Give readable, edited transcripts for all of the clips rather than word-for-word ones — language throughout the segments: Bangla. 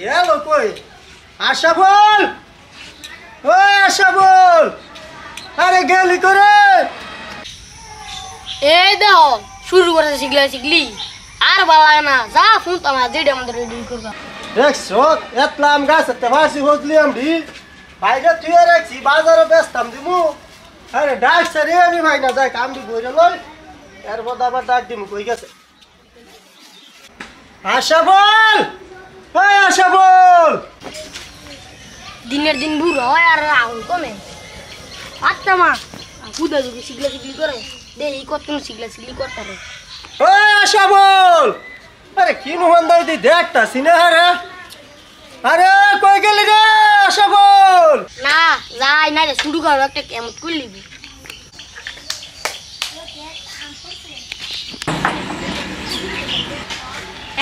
গেল কই? আশা বল, ওই আশা বল, আরে গেলি করে? এই দেখো শুরু করে শিখলি আর ভালো লাগে না, যা ফোন তো আমার যেটা আমাদের রেডি করবা। দেখছো এতলাম গাছেতে ফাঁসি হজলিয়াম ভি ভাইটা তুই রাখছি বাজারে বেচতাম দিমু। আরে ডাকছে রে আমি ভাই না যাই কাম দি বইরে লই এর মধ্যে আবার ডাক দিমু কই গেছে? আশা বল, ওই আশা বল। দিনের দিন বুড়ো হয় আর আউল কমে আচ্ছা মা বুধা যদি শিখলি করে দেখি কত শিখলি করতে পারে। ওই আশা বল, আরে কি মোহন দাই দি দেখতা সিনে রে? আরে কই গেলি রে আশা বল? না যাই না রে শুরু করো একটা কেমন করলি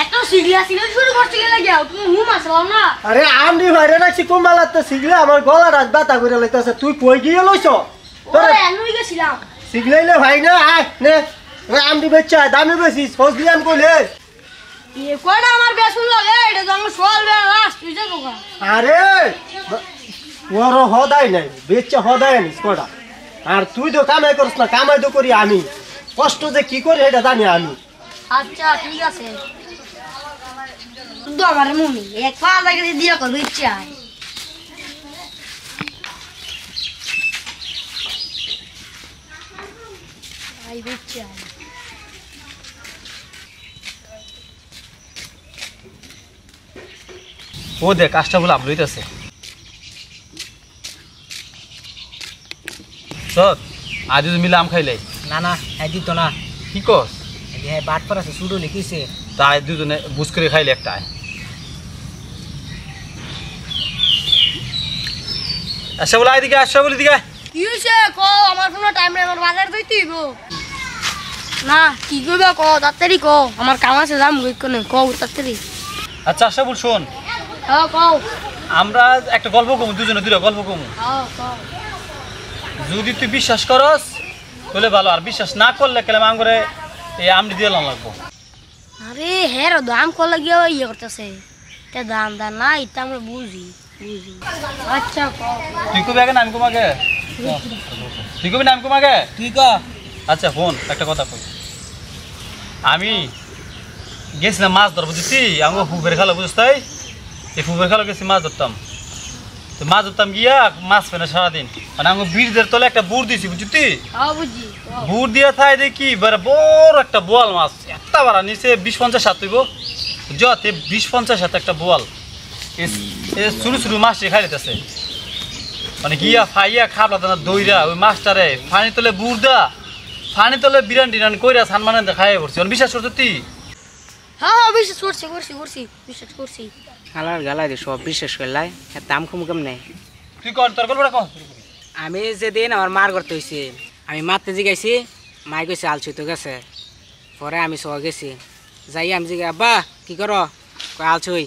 এত শিখলি শুরু করতে গেলে যাও তুমি হুম আসলাম না। আরে আমি ভাইরে রাখছি কুম্বালাতে শিখলে আমার গলা রাত ব্যথা করে লাইতাছে। তুই কই গিয়ে লইছ? ওরে আমি গেছিলাম শিখলাইলে ভাই না আয় নে আমি বেচা দামি বেশি সজলিয়াম কইলে। এ কোডা আমার বেসুন লাগে এটা তো আমার সোয়াল বে লাস্ট তুই যাবো গা। আরে ওর হদাই নাই বেচা হদাই আনিস কোডা। আর তুই তো কামাই করছ না, কামাই তো করি আমি, কষ্ট যে কি করি এটা জানি আমি। আচ্ছা ঠিক আছে শুধু আমার মমি এক পা লাগে দিয়া করবো ইচ্ছা আই ইচ্ছা ও দেখ কাজটা বলে আপলোড আছে সব আজ মিলে আম খাইলে না না হ্যাঁ দিত না। কি কস? হ্যাঁ বাট পর আছে সুডো লিখিছে তাই দুজনে বুঝ করে খাইলে একটা আচ্ছা বলে এদিকে আসা বলে দিকে কি হইছে কো আমার কোনো টাইম নাই আমার বাজার যাইতেইব না কি কইবা কো তাড়াতাড়ি কো আমার কাম আছে যাম কইকনে কো তাড়াতাড়ি। আচ্ছা আশা বল শোন হ্যাঁ কো আমরা একটা গল্প কমু দুজনে দুটো গল্প কমু হ্যাঁ কো যদি তুই বিশ্বাস করস তাহলে ভালো, আর বিশ্বাস না করলে কেলে আম করে এই আমনি দিয়ে লাগবো। আরে হ্যাঁ রে দাম কো লাগিয়া ইয়ে করতেছে তে দাম দা না এটা আমরা বুঝি আচ্ছা কো তুই কবি আগে না আমি কমাকে তুই কবি না আমি কমাকে তুই ক। আচ্ছা ফোন একটা কথা কই, আমি গেছিলাম মাছ ধরবো বুঝছি আমার পুকুরের খালো বুঝছ তাই এই পুকুরের খালো গেছি মাছ ধরতাম। তো মাছ ধরতাম গিয়া মাছ পেনে সারাদিন মানে আমার বীরদের তলে একটা বুড় দিয়েছি বুঝছি হ্যাঁ বুঝি বুড় দিয়া থাই দেখি বড় একটা বোয়াল মাছ একটা বাড়া নিচে 20-50 হাত হইব যতে 20-50 হাত একটা বোয়াল শুরু শুরু মাছটি খাই দিতেছে মানে গিয়া ফাইয়া খাবলা না দইরা ওই মাছটারে ফানি তলে বুড়দা ফানি তলে বিরান টিরান কইরা সান মানে খাইয়ে পড়ছি বিশ্বাস করছো তুই? হ্যাঁ হ্যাঁ বিশ্বাস করছি বিশ্বাস করছি হালার গালাই দে সব বিশ্বাস করলাই দাম কম কম নেই। তুই কর তোর গল্পটা কর। আমি যেদিন আমার মার করতে হয়েছে আমি মারতে জিগাইছি মাই কইছে আলছুই তো গেছে পরে আমি সহ গেছি যাই আমি জিগাই আব্বা কি করো কয় আলছুই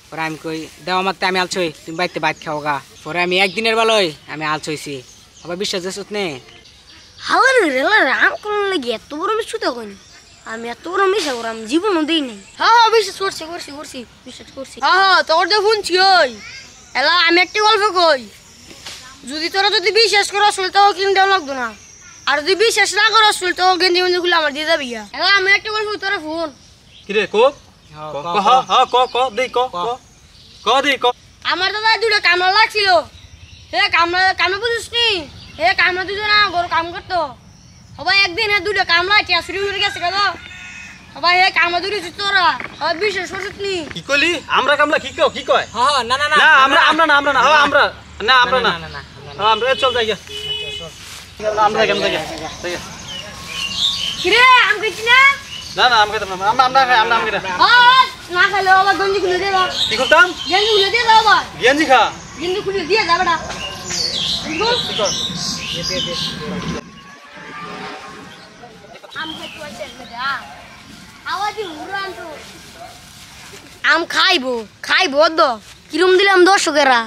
পরে আমি কই দেওয়া মারতে আমি আলছুই তুমি বাড়িতে বাইক খাও গা পরে আমি একদিনের বেলায় আমি আলছুইছি আবার বিশ্বাস দিচ্ছ নে হাওয়ার রেলার আম কোন লাগি এত বড় মিছু তো কইনি আমি এত বড় মিছা করে আমি জীবনও দেই নাই। হ্যাঁ বিশ্বাস করছি বিশ্বাস করছি। হ্যাঁ তোর যে শুনছি ওই এলা আমি একটা গল্প কই যদি তোরা যদি বিশ্বাস করো আসলে তো কিনতে লাগতো না, আর যদি বিশ্বাস না করো আসলে তো গেঞ্জি গেঞ্জি খুলে আমার দিয়ে যাবি এলা আমি একটা গল্প তোরা ফোন কি রে কো ক হ হ ক ক দেই ক ক ক দেই ক। আমার দাদা দুটো কামলা লাগছিল হে কামলা বুঝিস নি হে কামলা দুজন গরু কাম করতো সবাই একদিন দুটো কামলা শুরু হয়ে গেছে কেন সবাই হে কামলা দুটো তোরা সবাই বিশ্বাস করছিস নি কি কইলি আমরা কামলা কি কয় কি কয়? হ্যাঁ না না না আমরা আমরা না আমরা না হ্যাঁ আমরা না আমরা না না না হ্যাঁ আমরা চল যাই গিয়া আমরা কেমন যাই কিরে আম কইছি না না না আমি খেতাম না আমরা খাই আমরা আমি না খাইলে আবার গঞ্জি খুলে দিয়ে দাও কি করতাম গঞ্জি খুলে দিয়ে দাও আবার গেঞ্জি খা গঞ্জি খুলে দিয়ে যা বেটা আম খাইবো তো কিরম দিলাম দর্শকেরা।